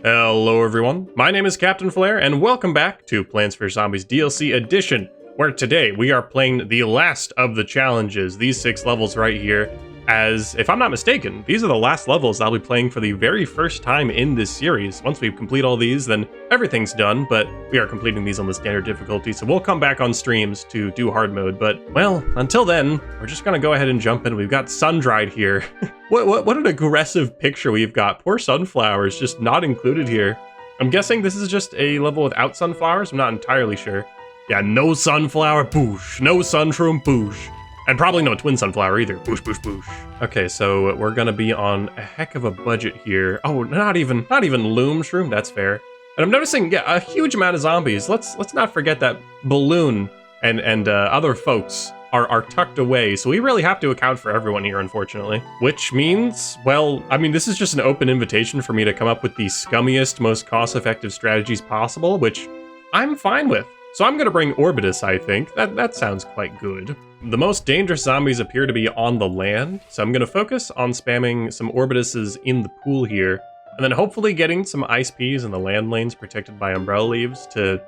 Hello everyone, my name is Captain Flair, and welcome back to Plants vs. Zombies DLC Edition, where today we are playing the last of the challenges, these 6 levels right here, as, if I'm not mistaken, these are the last levels I'll be playing for the very first time in this series. Once we complete all these, then everything's done, but we are completing these on the standard difficulty, so we'll come back on streams to do hard mode, but, well, until then, we're just gonna go ahead and jump in. We've got sun-dried here. What an aggressive picture we've got. Poor sunflowers, just not included here. I'm guessing this is just a level without sunflowers? I'm not entirely sure. Yeah, no sunflower, boosh. No sunshroom, boosh. And probably no twin sunflower either. Boosh, boosh, boosh. Okay, so we're gonna be on a heck of a budget here. Oh, not even loom shroom, that's fair. And I'm noticing, yeah, a huge amount of zombies. Let's not forget that Balloon and other folks are tucked away, so we really have to account for everyone here, unfortunately. Which means, well, I mean, this is just an open invitation for me to come up with the scummiest, most cost-effective strategies possible, which I'm fine with. So I'm gonna bring Orbitus, I think. That sounds quite good. The most dangerous zombies appear to be on the land, so I'm gonna focus on spamming some Orbituses in the pool here, and then hopefully getting some Ice Peas in the land lanes protected by umbrella leaves to,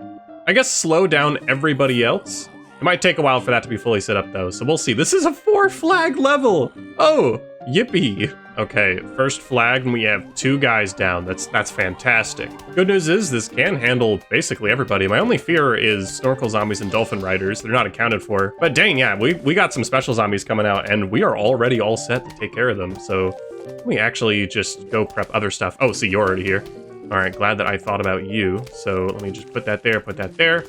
I guess, slow down everybody else. It might take a while for that to be fully set up though, so we'll see. This is a 4-flag level! Oh, yippee! Okay, first flag, and we have 2 guys down. That's fantastic. Good news is this can handle basically everybody. My only fear is snorkel zombies and dolphin riders. They're not accounted for. But dang, yeah, we got some special zombies coming out, and we are already all set to take care of them. So let me actually just go prep other stuff. Oh, see, you're already here. All right, glad that I thought about you. So let me just put that there, put that there.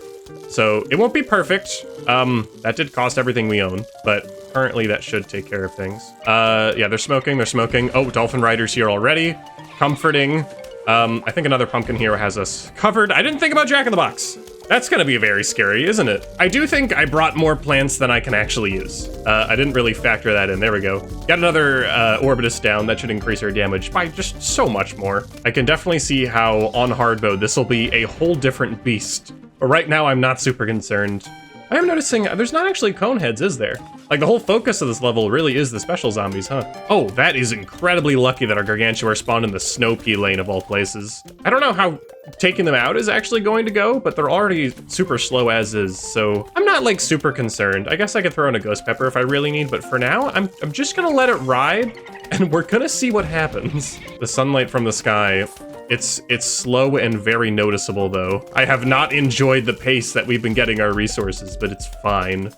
So it won't be perfect. That did cost everything we own, but currently that should take care of things. Yeah, they're smoking. Oh, dolphin riders here already. Comforting. I think another pumpkin here has us covered. I didn't think about Jack-in-the-Box. That's gonna be very scary, isn't it? I do think I brought more plants than I can actually use. I didn't really factor that in. There we go. Got another Orbitus down. That should increase our damage by just so much more. I can definitely see how on hard mode this will be a whole different beast. But right now I'm not super concerned. I am noticing there's not actually cone heads, is there? Like, the whole focus of this level really is the special zombies, huh? Oh, that is incredibly lucky that our Gargantua spawned in the snow pea lane of all places. I don't know how taking them out is actually going to go, but they're already super slow as is, so I'm not, like, super concerned. I guess I could throw in a ghost pepper if I really need, but for now, I'm just gonna let it ride, and we're gonna see what happens. The sunlight from the sky, it's slow and very noticeable, though. I have not enjoyed the pace that we've been getting our resources, but it's fine.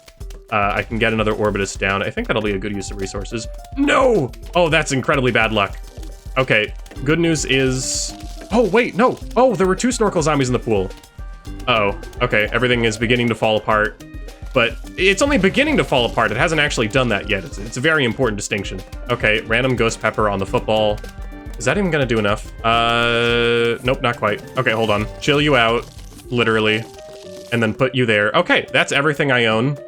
I can get another Orbitus down. I think that'll be a good use of resources. No! Oh, that's incredibly bad luck. Okay, good news is... Oh, wait, no! Oh, there were 2 snorkel zombies in the pool. Uh-oh. Okay, everything is beginning to fall apart. But it's only beginning to fall apart. It hasn't actually done that yet. It's a very important distinction. Okay, random ghost pepper on the football. Is that even gonna do enough? Nope, not quite. Okay, hold on. Chill you out, literally, and then put you there. Okay, that's everything I own.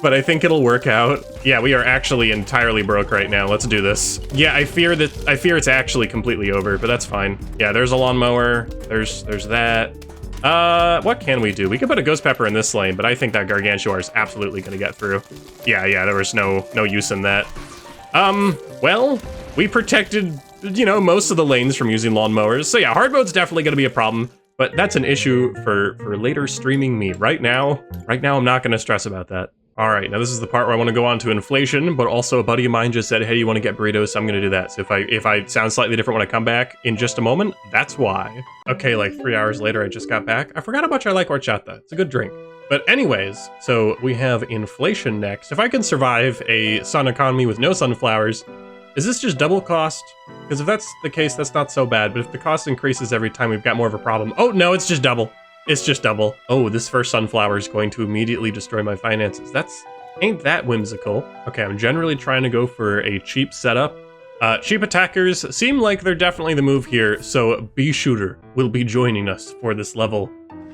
But I think it'll work out. Yeah, we are actually entirely broke right now. Let's do this. Yeah, I fear it's actually completely over, but that's fine. Yeah, there's a lawnmower. There's that. What can we do? We could put a ghost pepper in this lane, but I think that Gargantua is absolutely gonna get through. Yeah, there was no use in that. Well, we protected, you know, most of the lanes from using lawnmowers. So yeah, hard mode's definitely gonna be a problem, but that's an issue for later streaming me. Right now, I'm not gonna stress about that. All right, now this is the part where I want to go on to inflation, but also a buddy of mine just said, hey, you want to get burritos? So I'm gonna do that. So if I sound slightly different when I come back in just a moment, that's why. Okay, like 3 hours later, I just got back. I forgot how much I like horchata. It's a good drink. But anyways, so we have inflation next. If I can survive a sun economy with no sunflowers, is this just double cost? Because if that's the case, that's not so bad. But if the cost increases every time, we've got more of a problem. Oh, no, it's just double. It's just double. Oh, this first sunflower is going to immediately destroy my finances. Ain't that whimsical. Okay, I'm generally trying to go for a cheap setup. Cheap attackers seem like they're definitely the move here, so Bee Shooter will be joining us for this level.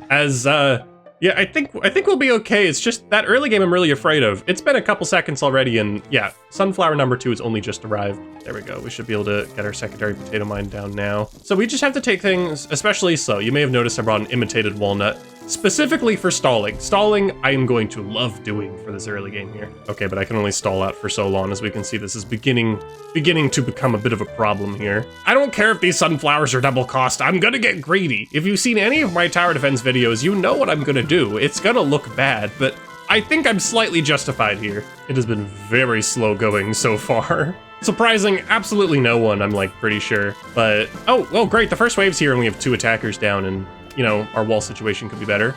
As, yeah, I think we'll be okay. It's just that early game I'm really afraid of. It's been a couple seconds already, and yeah, sunflower number 2 has only just arrived. There we go. We should be able to get our secondary potato mine down now. So we just have to take things especially slow. You may have noticed I brought an imitated walnut. specifically for stalling. Stalling, I am going to love doing for this early game here. Okay, but I can only stall out for so long. As we can see, this is beginning to become a bit of a problem here. I don't care if these sunflowers are double cost. I'm gonna get greedy. If you've seen any of my tower defense videos, you know what I'm gonna do. It's gonna look bad, but I think I'm slightly justified here. It has been very slow going so far. Surprising absolutely no one, I'm like pretty sure. But, oh great, the first wave's here and we have 2 attackers down and, you know, our wall situation could be better.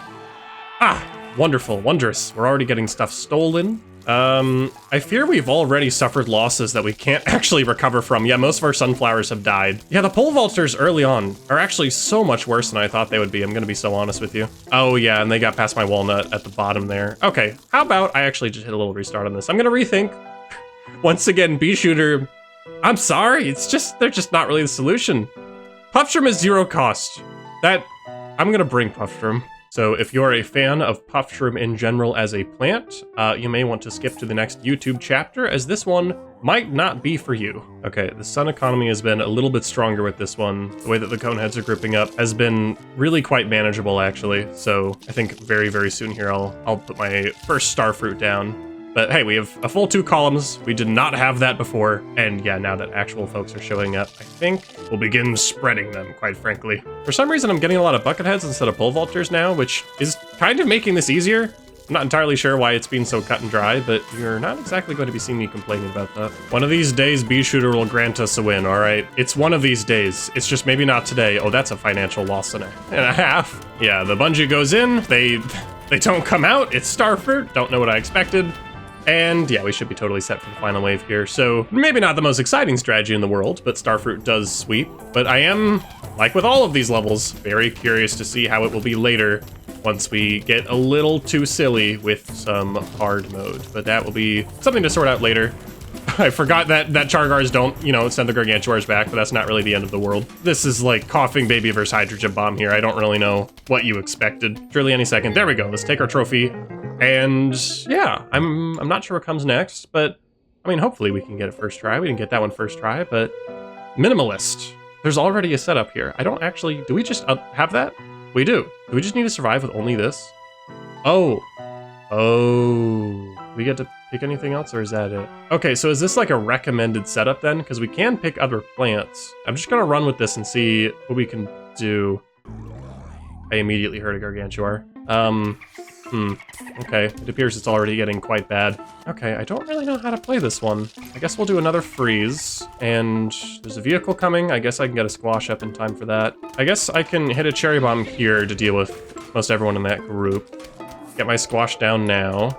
Ah, wonderful, wondrous. We're already getting stuff stolen. I fear we've already suffered losses that we can't actually recover from. Yeah, most of our sunflowers have died. Yeah, the pole vaulters early on are actually so much worse than I thought they would be. I'm gonna be so honest with you. Oh yeah, and they got past my walnut at the bottom there. Okay, how about I actually just hit a little restart on this? I'm gonna rethink. Once again, bee shooter, I'm sorry, they're just not really the solution. Puffshroom is 0 cost. I'm gonna bring Puffshroom. So if you're a fan of Puffshroom in general as a plant, you may want to skip to the next YouTube chapter, as this one might not be for you. Okay, the sun economy has been a little bit stronger with this one. The way that the cone heads are grouping up has been really quite manageable, actually. So I think very, very soon here, I'll put my first starfruit down. But hey, we have a full 2 columns. We did not have that before. And yeah, now that actual folks are showing up, I think we'll begin spreading them, quite frankly. For some reason, I'm getting a lot of bucket heads instead of pole vaulters now, which is kind of making this easier. I'm not entirely sure why it's been so cut and dry, but you're not exactly going to be seeing me complaining about that. One of these days, Bee Shooter will grant us a win, all right? It's one of these days. It's just maybe not today. Oh, that's a financial loss and a half. Yeah, the bungee goes in. They don't come out. It's starfruit. Don't know what I expected. And yeah, we should be totally set for the final wave here. So maybe not the most exciting strategy in the world, but starfruit does sweep. But I am, like with all of these levels, very curious to see how it will be later once we get a little too silly with some hard mode. But that will be something to sort out later. I forgot that Chargars don't, you know, send the Gargantuars back, but that's not really the end of the world. This is like coughing baby versus hydrogen bomb here. I don't really know what you expected. Surely any second. There we go. Let's take our trophy. And yeah, I'm not sure what comes next, but I mean, hopefully we can get it first try. We didn't get that one first try, but Minimalist. There's already a setup here. I don't actually, do we just have that? We do. Do we just need to survive with only this? Oh, we get to pick anything else, or is that it? Okay, so is this like a recommended setup then? Because we can pick other plants. I'm just gonna run with this and see what we can do. I immediately heard a Gargantuar. Okay, it appears it's already getting quite bad. Okay, I don't really know how to play this one. I guess we'll do another freeze, and there's a vehicle coming. I guess I can get a squash up in time for that. I guess I can hit a cherry bomb here to deal with most everyone in that group. Get my squash down now.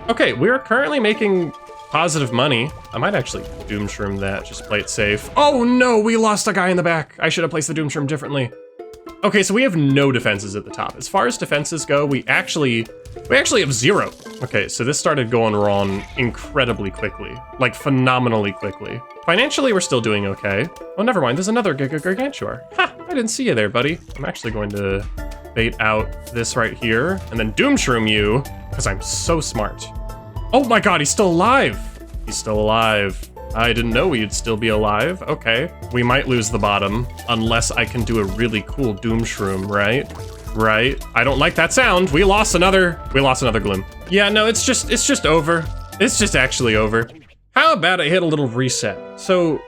Okay, we're currently making positive money. I might actually Doom Shroom that, just play it safe. Oh no, we lost a guy in the back. I should have placed the Doom Shroom differently. Okay, so we have no defenses at the top. As far as defenses go, we actually have 0. Okay, so this started going wrong incredibly quickly, like phenomenally quickly. Financially, we're still doing okay. Oh, never mind, there's another Gargantuar. Ha, I didn't see you there, buddy. I'm actually going to bait out this right here and then Doom Shroom you, because I'm so smart. Oh my god, he's still alive. He's still alive. I didn't know we'd still be alive. Okay. We might lose the bottom unless I can do a really cool Doom Shroom, right? Right? I don't like that sound. We lost another Gloom. Yeah, no, it's just over. It's just actually over. How about I hit a little reset? So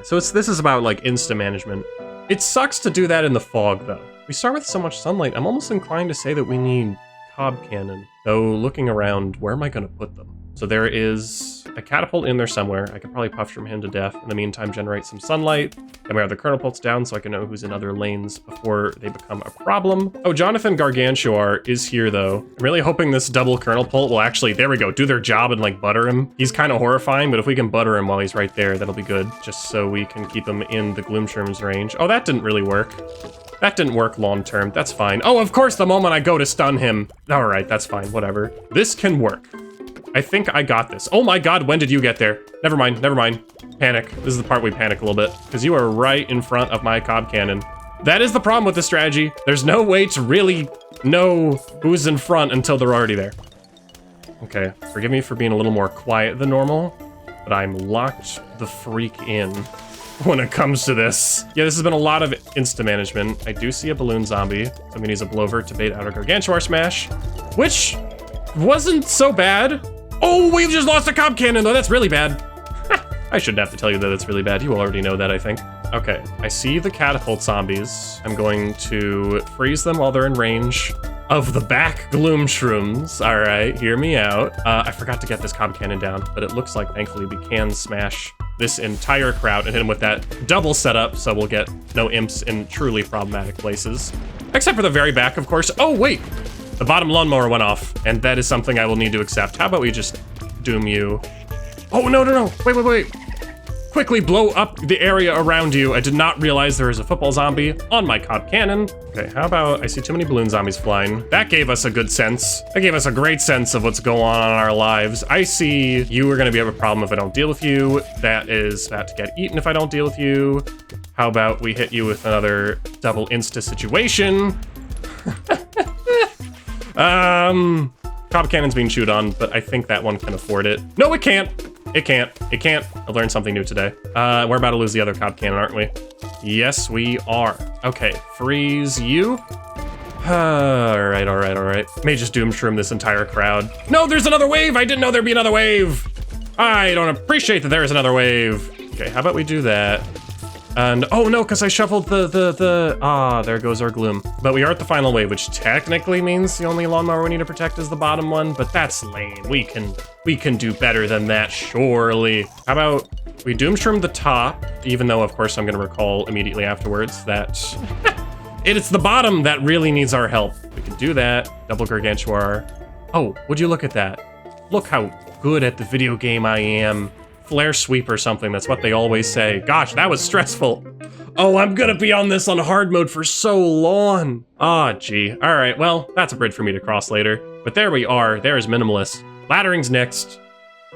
this is about like insta management. It sucks to do that in the fog though. We start with so much sunlight. I'm almost inclined to say that we need cob cannon. Though looking around, where am I gonna put them? So there is a catapult in there somewhere. I could probably Puffshroom him to death. In the meantime, generate some sunlight. Then we have the kernel pulse down so I can know who's in other lanes before they become a problem. Oh, Jonathan Gargantuar is here though. I'm really hoping this double kernel pult will actually, there we go, do their job and like butter him. He's kind of horrifying, but if we can butter him while he's right there, that'll be good. Just so we can keep him in the Gloomshroom's range. Oh, that didn't really work. That didn't work long term. That's fine. Oh, of course, the moment I go to stun him. All right, that's fine, whatever. This can work. I think I got this. Oh my god, when did you get there? Never mind, never mind. Panic. This is the part we panic a little bit, because you are right in front of my cob cannon. That is the problem with this strategy. There's no way to really know who's in front until they're already there. Okay, forgive me for being a little more quiet than normal, but I'm locked the freak in. when it comes to this. Yeah, this has been a lot of insta management. I do see a balloon zombie. So I'm gonna use a blower to bait out a gargantuar smash, which wasn't so bad. Oh, we've just lost a cob cannon though. That's really bad. I shouldn't have to tell you that it's really bad. You already know that, I think. Okay, I see the catapult zombies. I'm going to freeze them while they're in range of the back gloom shrooms. All right, hear me out. I forgot to get this cob cannon down, but it looks like thankfully we can smash this entire crowd and hit him with that double setup, so we'll get no imps in truly problematic places. Except for the very back, of course. Oh, wait, the bottom lawnmower went off, and that is something I will need to accept. How about we just doom you? Oh, no, wait. Quickly blow up the area around you. I did not realize there was a football zombie on my cob cannon. Okay, how about, I see too many balloon zombies flying. That gave us a good sense. That gave us a great sense of what's going on in our lives. I see you are gonna have a problem if I don't deal with you. That is about to get eaten if I don't deal with you. How about we hit you with another double insta situation? Cob cannon's being chewed on, but I think that one can afford it. No, it can't. It can't. I learned something new today. We're about to lose the other cob cannon, aren't we? Yes, we are. Okay, freeze you. All right. May just doom shroom this entire crowd. No, there's another wave. I didn't know there'd be another wave. I don't appreciate that there is another wave. Okay, how about we do that? And, oh no, because I shuffled there goes our gloom. But we are at the final wave, which technically means the only lawnmower we need to protect is the bottom one, but that's lame. We can do better than that, surely. How about we doomshroom the top, even though, of course, I'm gonna recall immediately afterwards that it's the bottom that really needs our help. We can do that, double gargantuar. Oh, would you look at that? Look how good at the video game I am. Flare sweep or something, that's what they always say. Gosh, that was stressful. Oh, I'm gonna be on this on hard mode for so long. Ah, gee. All right, well, that's a bridge for me to cross later. But there we are, there's Minimalist. Laddering's next.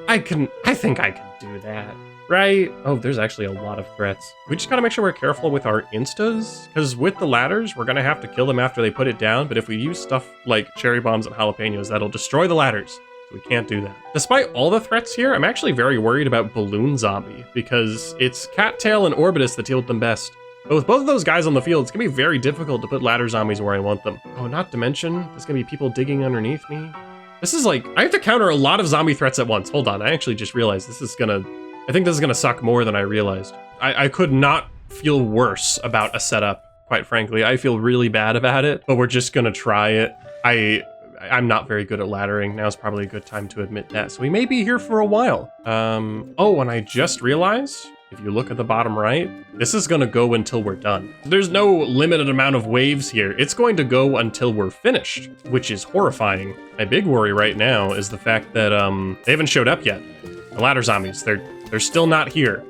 I think I can do that, right? Oh, there's actually a lot of threats. We just gotta make sure we're careful with our instas, because with the ladders, we're gonna have to kill them after they put it down, but if we use stuff like cherry bombs and jalapenos, that'll destroy the ladders. We can't do that. Despite all the threats here, I'm actually very worried about Balloon Zombie, because it's Cattail and Orbitus that deal with them best. But with both of those guys on the field, it's gonna be very difficult to put ladder zombies where I want them. Oh, not to mention, there's gonna be people digging underneath me. This is like, I have to counter a lot of zombie threats at once. Hold on, I actually just realized I think this is gonna suck more than I realized. I could not feel worse about a setup, quite frankly. I feel really bad about it, but we're just gonna try it. I'm not very good at laddering. Now's probably a good time to admit that. So we may be here for a while. Oh, and I just realized, if you look at the bottom right, this is gonna go until we're done. There's no limited amount of waves here. It's going to go until we're finished, which is horrifying. My big worry right now is the fact that they haven't showed up yet. The ladder zombies, they're still not here.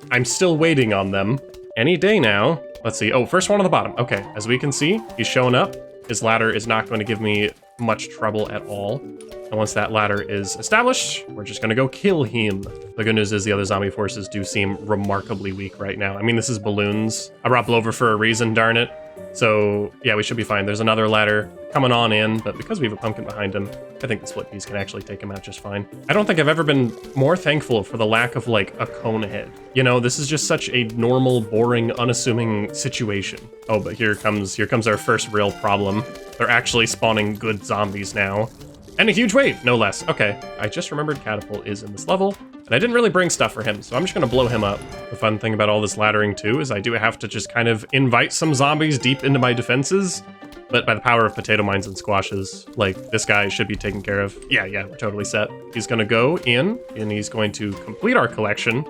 I'm still waiting on them. Any day now. Let's see. Oh, first one on the bottom. Okay, as we can see, he's showing up. His ladder is not going to give me much trouble at all. And once that ladder is established, we're just gonna go kill him. The good news is the other zombie forces do seem remarkably weak right now. I mean, this is balloons. I brought Blover for a reason, darn it. So yeah, we should be fine. There's another ladder coming on in, but because we have a pumpkin behind him, I think the split piece can actually take him out just fine. I don't think I've ever been more thankful for the lack of like a cone head. You know, this is just such a normal, boring, unassuming situation. Oh, but here comes our first real problem. They're actually spawning good zombies now. And a huge wave, no less. Okay, I just remembered Catapult is in this level, and I didn't really bring stuff for him, so I'm just gonna blow him up. The fun thing about all this laddering too is I do have to just kind of invite some zombies deep into my defenses, but by the power of potato mines and squashes, like, this guy should be taken care of. Yeah, we're totally set. He's gonna go in, and he's going to complete our collection.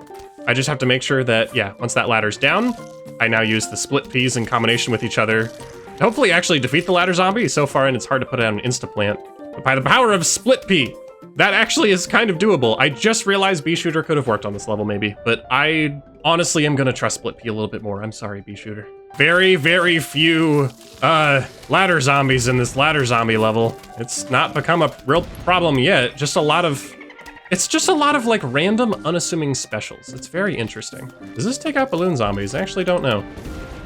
I just have to make sure that, yeah, once that ladder's down, I now use the split peas in combination with each other to hopefully actually defeat the ladder zombie. So far, and it's hard to put it on an insta-plant. But by the power of split pea, that actually is kind of doable. I just realized B-Shooter could have worked on this level maybe, but I honestly am gonna trust split pea a little bit more. I'm sorry, B-Shooter. Very, very few ladder zombies in this ladder zombie level. It's not become a real problem yet. It's just a lot of like random unassuming specials. It's very interesting. Does this take out balloon zombies? I actually don't know.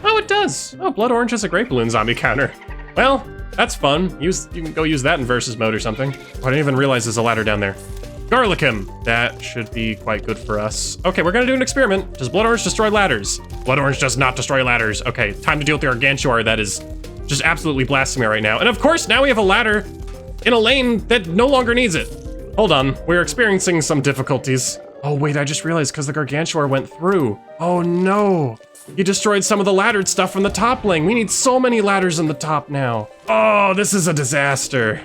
Oh, it does. Oh, Blood Orange has a great balloon zombie counter. Well, that's fun. You can go use that in versus mode or something. Oh, I didn't even realize there's a ladder down there. Garlic him. That should be quite good for us. Okay, we're gonna do an experiment. Does Blood Orange destroy ladders? Blood Orange does not destroy ladders. Okay, time to deal with the Gargantuar that is just absolutely blasting me right now. And of course, now we have a ladder in a lane that no longer needs it. Hold on, we're experiencing some difficulties. Oh wait, I just realized because the Gargantuar went through. Oh no, he destroyed some of the laddered stuff from the top lane. We need so many ladders in the top now. Oh, this is a disaster.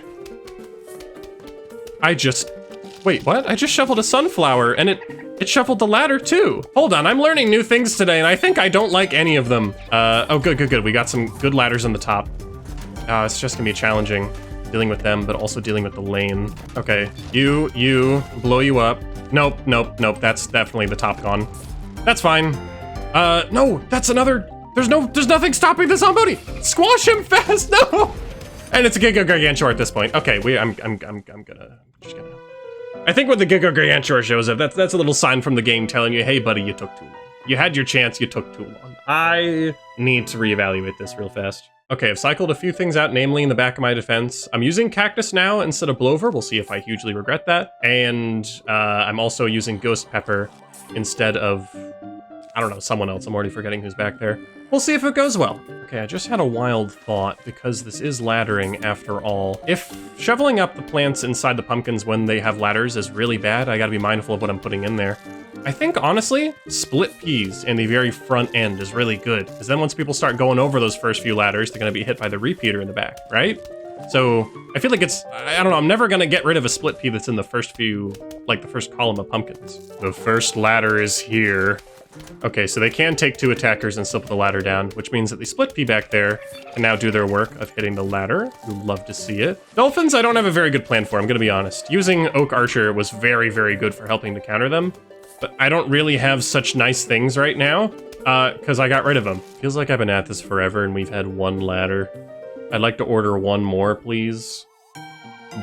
Wait, what? I just shuffled a sunflower and it shuffled the ladder too. Hold on, I'm learning new things today and I think I don't like any of them. Oh, good. We got some good ladders on the top. It's just gonna be challenging dealing with them, but also dealing with the lane. Okay, you, blow you up. Nope, that's definitely the top gone. That's fine. No, that's another, there's nothing stopping this Zamboni. Squash him fast, no! And it's a Giga Gargantuar at this point. Okay, I think when the Giga Gargantuar shows up, that's a little sign from the game telling you, hey buddy, you took too long. You had your chance, you took too long. I need to reevaluate this real fast. Okay, I've cycled a few things out, namely in the back of my defense. I'm using Cactus now instead of Blover. We'll see if I hugely regret that. And I'm also using Ghost Pepper instead of, I don't know, someone else. I'm already forgetting who's back there. We'll see if it goes well. Okay, I just had a wild thought because this is laddering after all. If shoveling up the plants inside the pumpkins when they have ladders is really bad, I gotta be mindful of what I'm putting in there. I think, honestly, split peas in the very front end is really good, because then once people start going over those first few ladders, they're going to be hit by the repeater in the back, right? So I feel like I don't know, I'm never going to get rid of a split pea that's in the first few, like the first column of pumpkins. The first ladder is here. Okay, so they can take 2 attackers and still put the ladder down, which means that the split pea back there can now do their work of hitting the ladder. You'd love to see it. Dolphins, I don't have a very good plan for, I'm going to be honest. Using Oak Archer was very, very good for helping to counter them. But I don't really have such nice things right now, because I got rid of them. Feels like I've been at this forever and we've had 1 ladder. I'd like to order 1 more, please.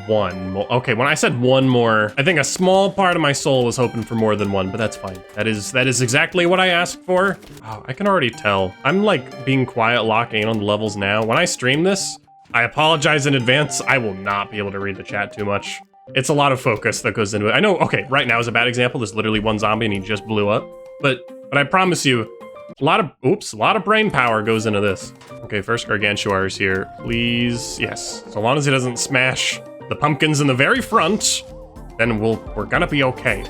1 more. Okay, when I said 1 more, I think a small part of my soul was hoping for more than 1, but that's fine. That is exactly what I asked for. Oh, I can already tell. I'm like being quiet, locking in on the levels now. When I stream this, I apologize in advance. I will not be able to read the chat too much. It's a lot of focus that goes into it. I know, okay, right now is a bad example. There's literally 1 zombie and he just blew up. But I promise you, a lot of brain power goes into this. Okay, first Gargantuar is here. Please, yes. So long as he doesn't smash the pumpkins in the very front, then we're gonna be okay.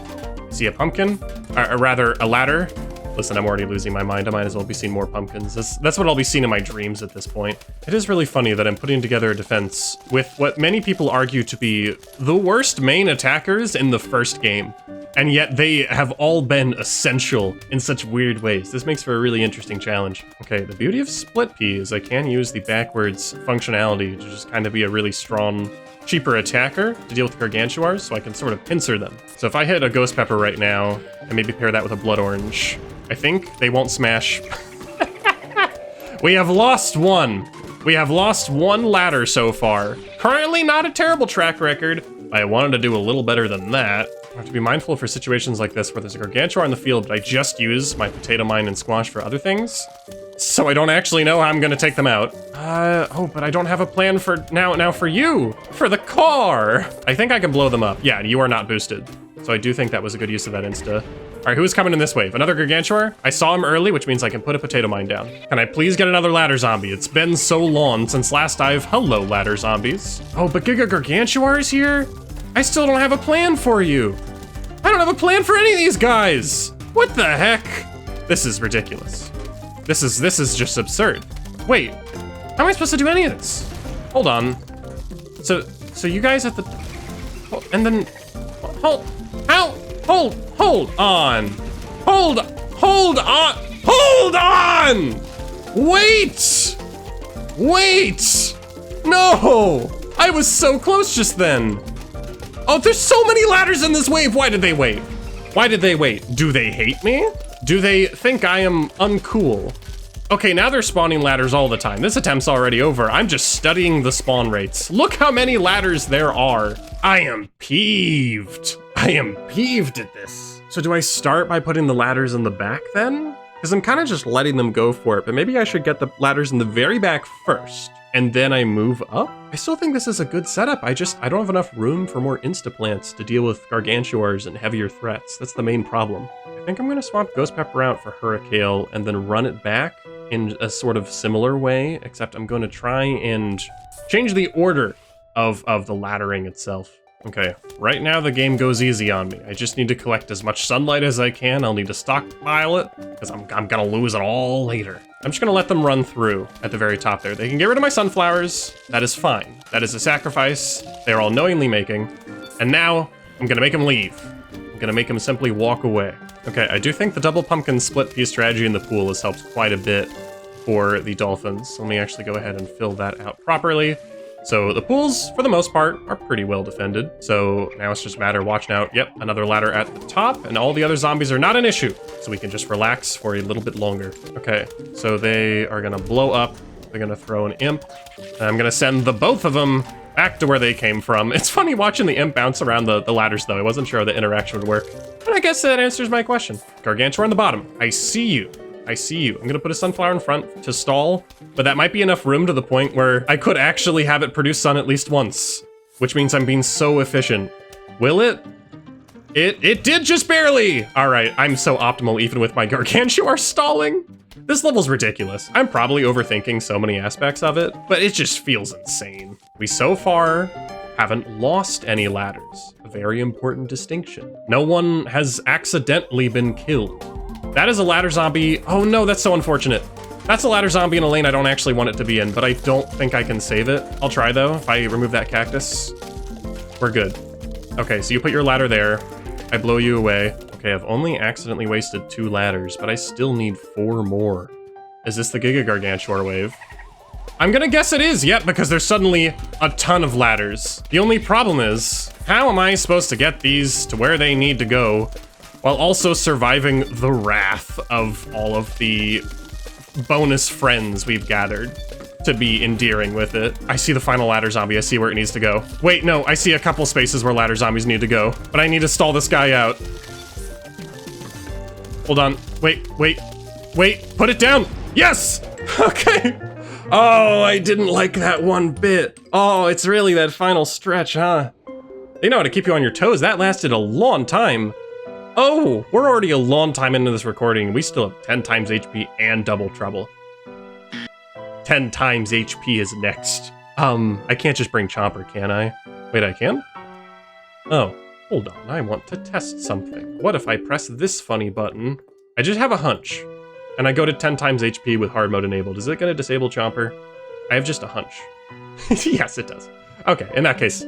See a pumpkin? Or rather, a ladder. Listen, I'm already losing my mind. I might as well be seeing more pumpkins. That's what I'll be seeing in my dreams at this point. It is really funny that I'm putting together a defense with what many people argue to be the worst main attackers in the first game. And yet they have all been essential in such weird ways. This makes for a really interesting challenge. Okay, the beauty of Split Pea is I can use the backwards functionality to just kind of be a really strong, cheaper attacker to deal with the Gargantuars, so I can sort of pincer them. So if I hit a Ghost Pepper right now, and maybe pair that with a Blood Orange, I think they won't smash. We have lost 1. We have lost 1 ladder so far. Currently not a terrible track record. I wanted to do a little better than that. I have to be mindful for situations like this where there's a Gargantuar in the field, but I just use my Potato Mine and Squash for other things. So I don't actually know how I'm gonna take them out. Oh, but I don't have a plan for now for you, for the car. I think I can blow them up. Yeah, you are not boosted. So I do think that was a good use of that insta. All right, who's coming in this wave? Another Gargantuar? I saw him early, which means I can put a Potato Mine down. Can I please get another ladder zombie? It's been so long since last dive. Hello, ladder zombies. Oh, but Giga Gargantuar is here? I still don't have a plan for you. I don't have a plan for any of these guys. What the heck? This is ridiculous. This is just absurd. Wait, how am I supposed to do any of this? Hold on. So you guys at the, and then, hold on! Wait! No! I was so close just then. Oh, there's so many ladders in this wave. Why did they wait? Why did they wait? Do they hate me? Do they think I am uncool? Okay, now they're spawning ladders all the time. This attempt's already over. I'm just studying the spawn rates. Look how many ladders there are. I am peeved. I am peeved at this. So do I start by putting the ladders in the back then? because I'm kind of just letting them go for it, but maybe I should get the ladders in the very back first, and then I move up? I still think this is a good setup. I don't have enough room for more insta-plants to deal with gargantuars and heavier threats. That's the main problem. I think I'm going to swap Ghost Pepper out for Hurricane and then run it back in a sort of similar way, except I'm going to try and change the order of the laddering itself. Okay, right now the game goes easy on me. I just need to collect as much sunlight as I can. I'll need to stockpile it, because I'm gonna lose it all later. I'm just gonna let them run through at the very top there. They can get rid of my sunflowers. That is fine. That is a sacrifice they're all knowingly making. And now, I'm gonna make them leave. I'm gonna make them simply walk away. Okay, I do think the double pumpkin split pea strategy in the pool has helped quite a bit for the dolphins. Let me actually go ahead and fill that out properly. So the pools, for the most part, are pretty well defended. So now it's just a matter of watching out. Yep, another ladder at the top, and all the other zombies are not an issue. So we can just relax for a little bit longer. Okay, so they are gonna blow up. They're gonna throw an imp. And I'm gonna send the both of them back to where they came from. It's funny watching the imp bounce around the ladders, though. I wasn't sure how the interaction would work. But I guess that answers my question. Gargantua on the bottom. I see you. I see you. I'm gonna put a sunflower in front to stall, but that might be enough room to the point where I could actually have it produce sun at least once, which means I'm being so efficient. Will it? It did just barely! All right, I'm so optimal even with my Gargantua stalling. This level's ridiculous. I'm probably overthinking so many aspects of it, but it just feels insane. We so far haven't lost any ladders. A very important distinction. No one has accidentally been killed. That is a ladder zombie. Oh no, that's so unfortunate. That's a ladder zombie in a lane I don't actually want it to be in, but I don't think I can save it. I'll try though. If I remove that cactus, we're good. Okay, so you put your ladder there. I blow you away. Okay, I've only accidentally wasted 2 ladders, but I still need 4 more. Is this the Giga Gargantua wave? I'm gonna guess it is, yep, because there's suddenly a ton of ladders. The only problem is, how am I supposed to get these to where they need to go while also surviving the wrath of all of the bonus friends we've gathered to be endearing with it? I see the final ladder zombie. I see where it needs to go. Wait, no, I see a couple spaces where ladder zombies need to go, but I need to stall this guy out. Hold on. Wait. Put it down. Yes! Okay. Oh, I didn't like that one bit. Oh, it's really that final stretch, huh? They know how to keep you on your toes. That lasted a long time. Oh, we're already a long time into this recording. We still have 10 times HP and double trouble. 10 times HP is next. I can't just bring Chomper, can I? Wait, I can? Oh, hold on. I want to test something. What if I press this funny button? I just have a hunch. And I go to 10 times HP with hard mode enabled. Is it going to disable Chomper? I have just a hunch. Yes, it does. Okay, in that case,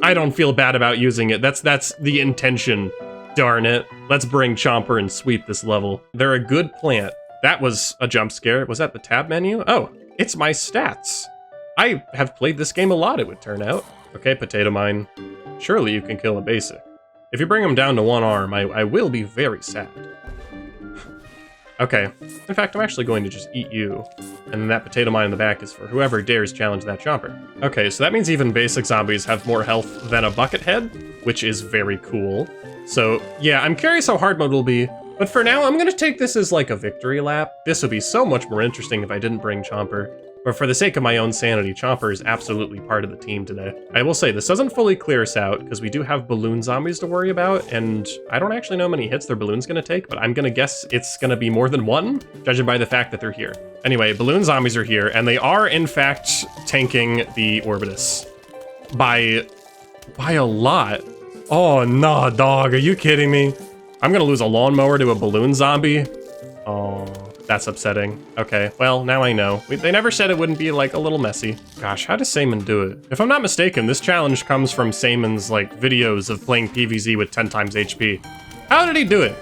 I don't feel bad about using it. That's the intention. Darn it. Let's bring Chomper and sweep this level. They're a good plant. That was a jump scare. Was that the tab menu? Oh, it's my stats. I have played this game a lot, it would turn out. Okay, Potato Mine. Surely you can kill a basic. If you bring him down to 1 arm, I will be very sad. Okay. In fact, I'm actually going to just eat you. And then that Potato Mine in the back is for whoever dares challenge that Chomper. Okay, so that means even basic zombies have more health than a bucket head, which is very cool. So, yeah, I'm curious how hard mode will be, but for now, I'm gonna take this as like a victory lap. This would be so much more interesting if I didn't bring Chomper. But for the sake of my own sanity, Chomper is absolutely part of the team today. I will say, this doesn't fully clear us out, because we do have balloon zombies to worry about, and I don't actually know how many hits their balloon's gonna take, but I'm gonna guess it's gonna be more than 1, judging by the fact that they're here. Anyway, balloon zombies are here, and they are, in fact, tanking the Orbitus. By a lot. Oh, nah, dog, are you kidding me? I'm gonna lose a lawnmower to a balloon zombie? Oh, that's upsetting. Okay, well, now I know. They never said it wouldn't be, like, a little messy. Gosh, how does Saman do it? If I'm not mistaken, this challenge comes from Saman's, like, videos of playing PvZ with 10 times HP. How did he do it?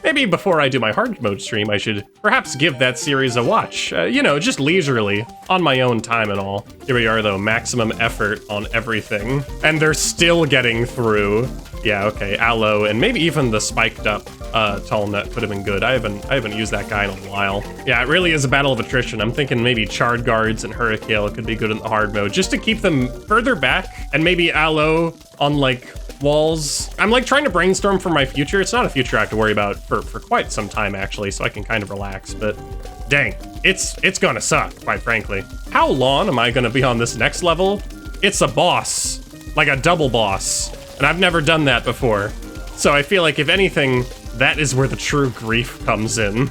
Maybe before I do my hard mode stream, I should perhaps give that series a watch. You know, just leisurely, on my own time and all. Here we are, though, maximum effort on everything. And they're still getting through. Yeah, okay, Aloe, and maybe even the spiked up Tall Nut could have been good. I haven't used that guy in a while. Yeah, it really is a battle of attrition. I'm thinking maybe Charred Guards and Hurricane could be good in the hard mode, just to keep them further back, and maybe Aloe on, like, walls. I'm like trying to brainstorm for my future. It's not a future I have to worry about for quite some time actually, so I can kind of relax, but dang, it's gonna suck, quite frankly. How long am I gonna be on this next level? It's a boss, like a double boss, and I've never done that before. So I feel like if anything, that is where the true grief comes in.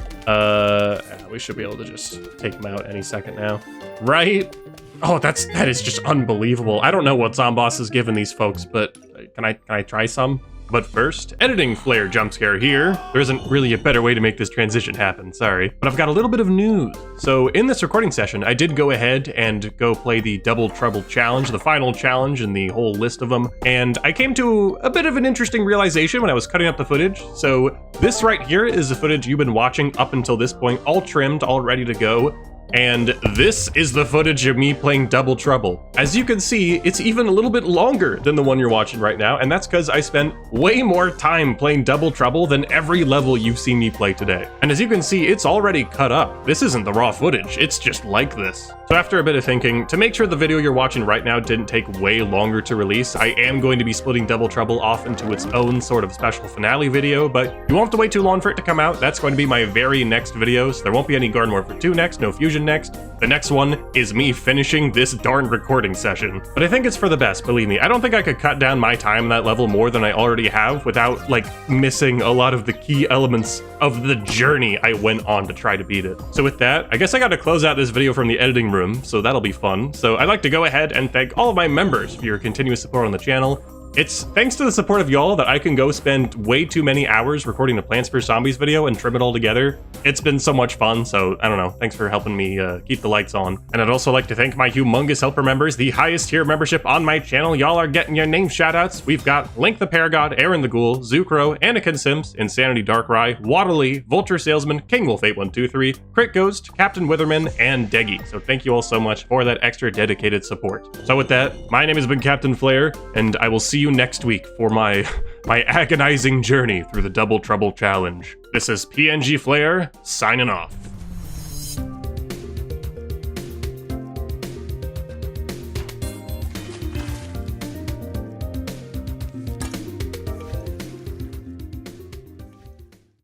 We should be able to just take him out any second now, right? Oh, that is just unbelievable. I don't know what Zomboss has given these folks, but can I try some? But first, editing flare jump scare here. There isn't really a better way to make this transition happen, sorry. But I've got a little bit of news. So in this recording session, I did go ahead and go play the Double Trouble Challenge, the final challenge in the whole list of them. And I came to a bit of an interesting realization when I was cutting up the footage. So this right here is the footage you've been watching up until this point, all trimmed, all ready to go. And this is the footage of me playing Double Trouble. As you can see, it's even a little bit longer than the one you're watching right now, and that's because I spent way more time playing Double Trouble than every level you've seen me play today. And as you can see, it's already cut up. This isn't the raw footage, it's just like this. So after a bit of thinking, to make sure the video you're watching right now didn't take way longer to release, I am going to be splitting Double Trouble off into its own sort of special finale video, but you won't have to wait too long for it to come out. That's going to be my very next video, so there won't be any Garden Warfare 2 next, no Fusion next. The next one is me finishing this darn recording session. But I think it's for the best, believe me. I don't think I could cut down my time in that level more than I already have without, like, missing a lot of the key elements of the journey I went on to try to beat it. So with that, I guess I gotta close out this video from the editing room, so that'll be fun. So I'd like to go ahead and thank all of my members for your continuous support on the channel. It's thanks to the support of y'all that I can go spend way too many hours recording the Plants vs. Zombies video and trim it all together. It's been so much fun, so I don't know, thanks for helping me keep the lights on. And I'd also like to thank my humongous helper members, the highest tier membership on my channel. Y'all are getting your name shoutouts. We've got Link the Paragod, Aaron the Ghoul, Zucro, Anakin Sims, Insanity Darkrai, Waddley, Vulture Salesman, King Wolf 8123, Crit Ghost, Captain Witherman, and Deggy. So thank you all so much for that extra dedicated support. So with that, my name has been Captain Flare, and I will see you next week for my agonizing journey through the Double Trouble Challenge. This is PNG Flare, signing off.